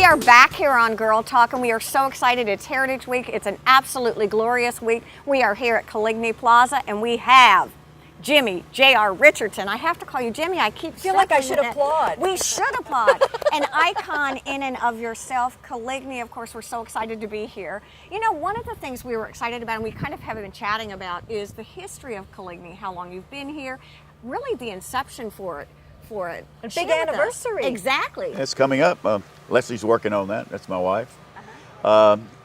are back here on Girl Talk, and we are so excited. It's Heritage Week. It's an absolutely glorious week. We are here at Coligny Plaza, and we have Jimmy, J.R. Richardson. I have to call you Jimmy. I feel like I should applaud. We should applaud. An icon in and of yourself. Coligny, of course, we're so excited to be here. You know, one of the things we were excited about, and we kind of have been chatting about, is the history of Coligny, how long you've been here, really the inception for it. A big anniversary. Exactly. It's coming up. Leslie's working on that. That's my wife.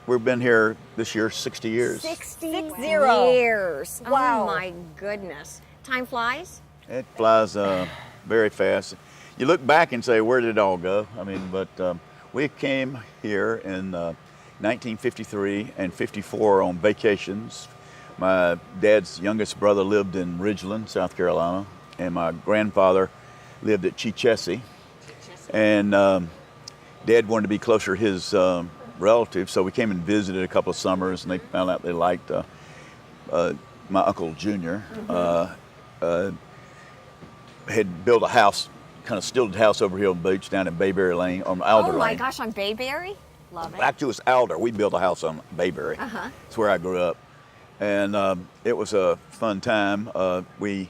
We've been here this year 60 years. 60 years. Wow. Oh my goodness. Time flies? It flies very fast. You look back and say, where did it all go? I mean, but we came here in 1953 and 54 on vacations. My dad's youngest brother lived in Ridgeland, South Carolina, and my grandfather lived at Chichesi. And Dad wanted to be closer to his relatives, so we came and visited a couple of summers, and they found out they liked my Uncle Junior. Had built a house, kind of stilted house over here on the beach down in Bayberry Lane, on Alder Lane. Oh my gosh, on Bayberry? Love it. Actually, it was Alder. We built a house on Bayberry. That's where I grew up. And it was a fun time. We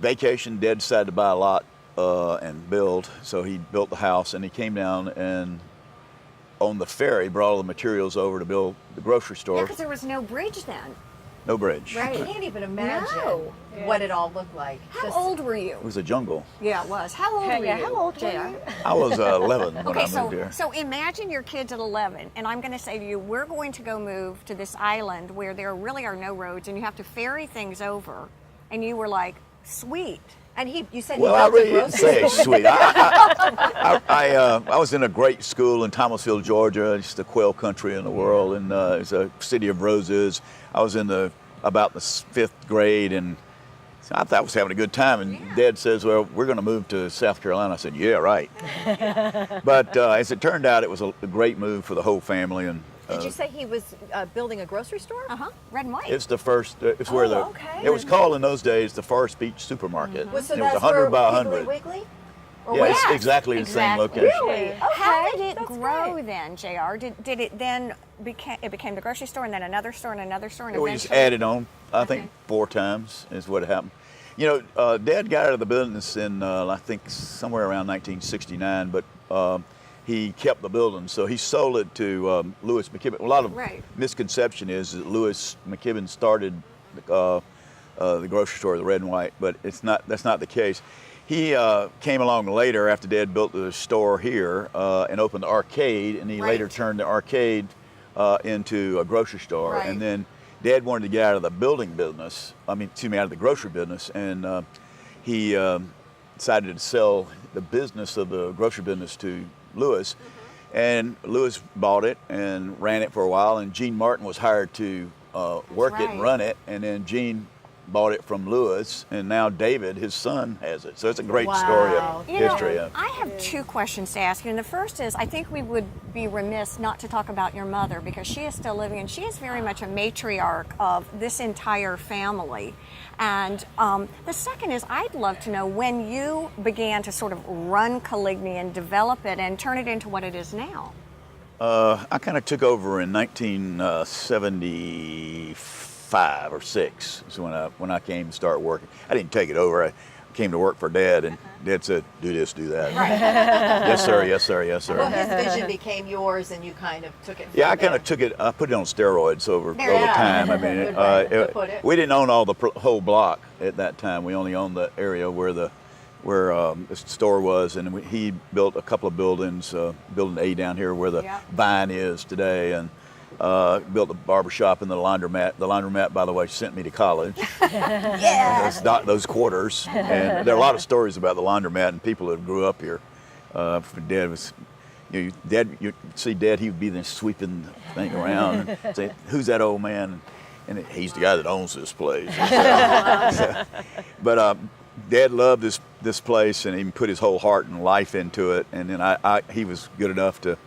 vacationed. Dad decided to buy a lot and build, so he built the house, and he came down and on the ferry brought all the materials over to build the grocery store. Yeah, because there was no bridge then. No bridge. Right. I can't even imagine what it all looked like. How old were you? It was a jungle. Yeah, it was. How old were you? How old were JR? you? I was 11 when Okay, I moved here. so imagine your kids at 11, and I'm going to say to you, we're going to go move to this island where there really are no roads, and you have to ferry things over, and you were like, sweet. And you said Well, he I built really a didn't grocery say store. sweet. I was in a great school in Thomasville, Georgia. It's the quail country in the world, and it's a city of roses. I was in about the 5th grade, and I thought I was having a good time. And Dad says, "Well, we're going to move to South Carolina." I said, "Yeah, right." But as it turned out, it was a great move for the whole family. And Did you say he was building a grocery store? Red and white. it's the first. It's where okay. it was called in those days the Forest Beach Supermarket. So And it was that's 100 where by Piggly 100. Wiggly? Or Yeah, what? it's exactly the same location. Really? How Okay, did it that's grow great. then, JR? Did it then became the grocery store, and then another store, and another store, and We just eventually? added on, I think 4 times is what happened. You know, Dad got out of the business in, I think, somewhere around 1969, but he kept the building. So he sold it to Louis McKibben. A lot of misconception is that Louis McKibben started the grocery store, the Red and White, but that's not the case. He came along later after Dad built the store here and opened the arcade, and he later turned the arcade into a grocery store. And then Dad wanted to get out of the building business, out of the grocery business, and he decided to sell the business of the grocery business to Louis. And Louis bought it and ran it for a while, and Gene Martin was hired to work it and run it, and then Gene bought it from Louis, and now David, his son, has it. So it's a great story of history. You know, I have 2 questions to ask you, and the first is, I think we would be remiss not to talk about your mother, because she is still living, and she is very much a matriarch of this entire family. And the second is, I'd love to know when you began to sort of run Coligny and develop it and turn it into what it is now. I kind of took over in 1975 or 6 is when I came to start working. I didn't take it over. I came to work for Dad, and Dad said, "Do this, do that." Yes, sir. Yes, sir. Yes, sir. Well, his vision became yours, and you kind of took it. Yeah, I kind of took it. I put it on steroids over time. I mean, we didn't own all the whole block at that time. We only owned the area where the store was, and he built a couple of buildings. Building A down here where the Vine is today, and built a barber shop and the laundromat. The laundromat, by the way, sent me to college. Those quarters. And there are a lot of stories about the laundromat and people that grew up here. Dad was, you see Dad, he would be there sweeping the thing around and say, "Who's that old man?" And he's the guy that owns this place. But Dad loved this place, and he put his whole heart and life into it. And then he was good enough to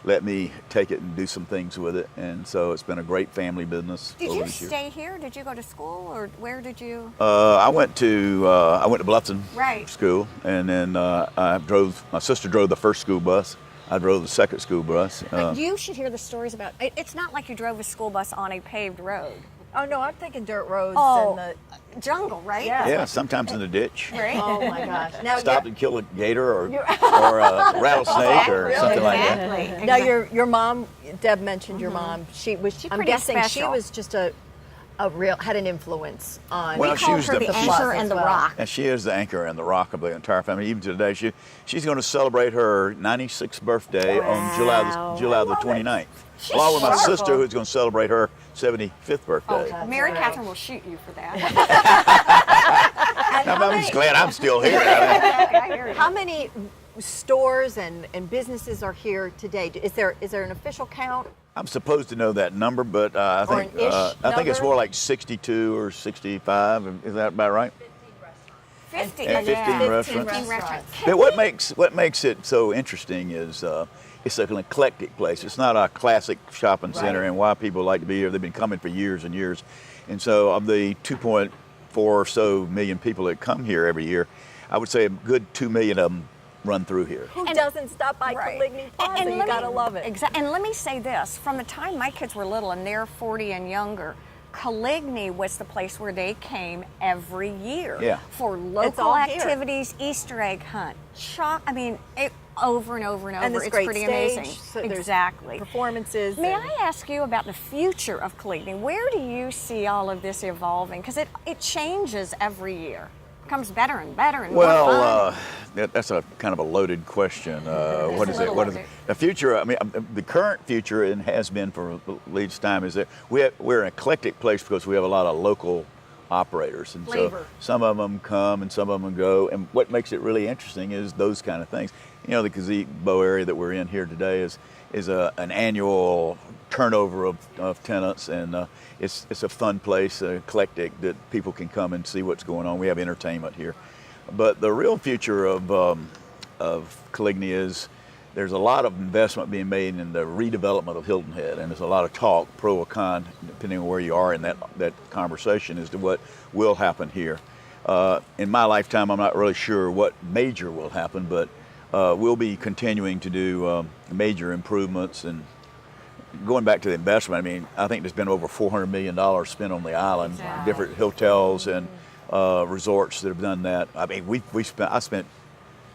let me take it and do some things with it, and so it's been a great family business. Did you stay here? Did you go to school, or where did you? I went to Bluffton Right. School, and then my sister drove the first school bus, I drove the second school bus. You should hear the stories about it's not like you drove a school bus on a paved road. Oh no, I'm thinking dirt roads Oh, and the jungle, right? Yeah. Yeah, sometimes in the ditch. Right? oh my gosh. Now Stopped and killed a gator or a rattlesnake or Exactly, something like that. exactly. Now your mom, Deb mentioned your mom. She was. I'm pretty guessing she special. was just a real had an influence on. Well, We she called was her the the- anchor as and the well. rock. And she is the anchor and the rock of the entire family. Even today, she's going to celebrate her 96th birthday on July the 29th. Along with my wonderful. sister, who's going to celebrate her 75th birthday. That's Mary right. Catherine will shoot you for that. And I'm just glad I'm still here. I hear you. how many stores and businesses are here today? Is there an official count? I'm supposed to know that number, but I Or think an ish I think it's number? more like 62 or 65. Is that about right? 50. And 15 yeah. restaurants. 15 restaurants. But what makes it so interesting is it's an eclectic place. It's not a classic shopping center, Right. and why people like to be here. They've been coming for years and years, and so of the 2.4 or so million people that come here every year, I would say a good 2 million of them run through here. Who doesn't stop by Right. Coligny Plaza? And You let gotta me- love it. And let me say this, from the time my kids were little and they're 40 and younger, Coligny was the place where they came every year Yeah. for It's local all here. activities, Easter egg hunt, over and over and over. And this it's great pretty stage, amazing. so there's Exactly. performances. May and- I ask you about the future of Coligny? Where do you see all of this evolving? Because it changes every year. Becomes better and better and more fun. Well, that's a kind of a loaded question. What is it? little What is it? loaded. The future? I mean, the current future, and has been for the least time, is that we're an eclectic place because we have a lot of local operators, and Flavor. so some of them come and some of them go. And what makes it really interesting is those kind of things. You know, the gazebo area that we're in here today is an annual turnover of tenants, and it's a fun place, eclectic, that people can come and see what's going on. We have entertainment here, but the real future of Coligny is there's a lot of investment being made in the redevelopment of Hilton Head, and there's a lot of talk, pro or con, depending on where you are in that conversation as to what will happen here. In my lifetime, I'm not really sure what major will happen, but we'll be continuing to do major improvements. And going back to the investment, I mean, I think there's been over $400 million spent on the island, Wow. different hotels and resorts that have done that. I mean, I spent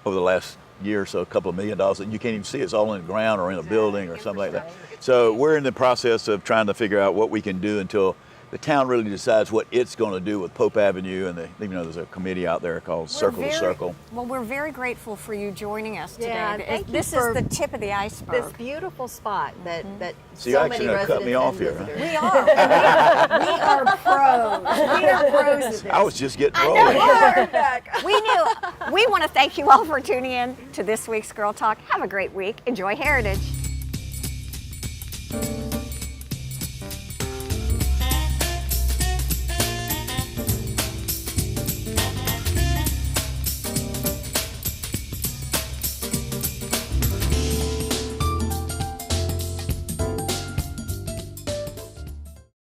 over the last year or so a couple of $1 million, and you can't even see it. It's all in the ground or in a building or something like that. So we're in the process of trying to figure out what we can do until the town really decides what it's going to do with Pope Avenue, and even though there's a committee out there called Circle to Circle. Well, we're very grateful for you joining us today. Yeah, thank you This for is the tip of the this iceberg. beautiful spot that So so you're many actually gonna residents cut me off and here, huh? visitors. We are. We are pros. We are pros at this. I was just getting I know rolling. you are. We knew. We want to thank you all for tuning in to this week's Girl Talk. Have a great week. Enjoy Heritage.